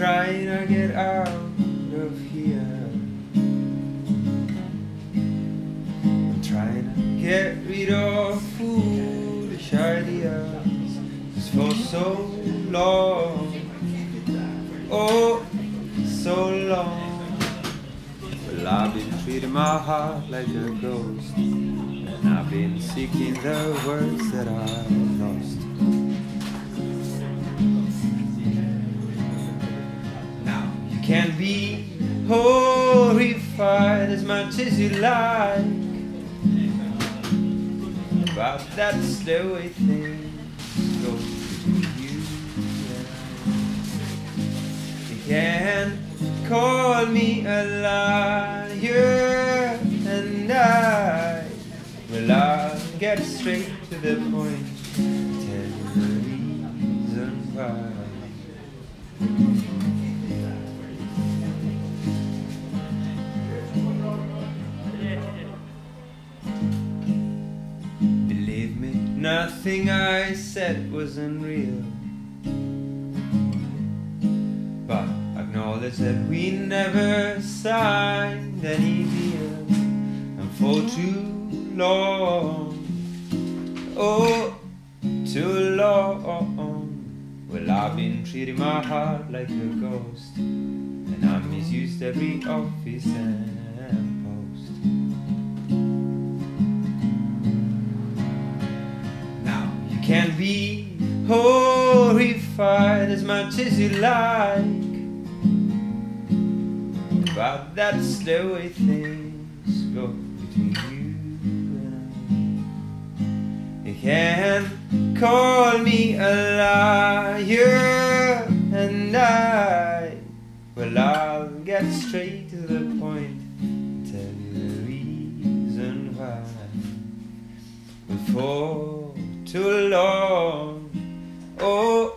trying to get out of here. I'm trying to get rid of foolish ideas, 'cause for so long, oh, so long, well, I've been treating my heart like a ghost, and I've been seeking the words that I've lost. Can be horrified as much as you like, but that's the way things go between you and I. You can call me a liar, and I'll get straight to the point, tell you the reason why. Nothing I said was unreal, but acknowledge that we never signed any deal, and for too long, oh, too long, well, I've been treating my heart like a ghost, and I misused every office and post. Can be horrified as much as you like, but that's the way things go between you and I. You can call me a liar, and well, I'll get straight to the point, tell you the reason why. Before too long, oh,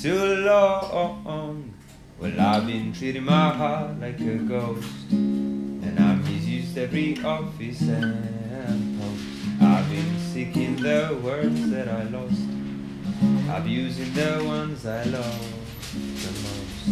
too long, well, I've been treating my heart like a ghost, and I've misused every office and post. I've been seeking the words that I lost, abusing the ones I love the most.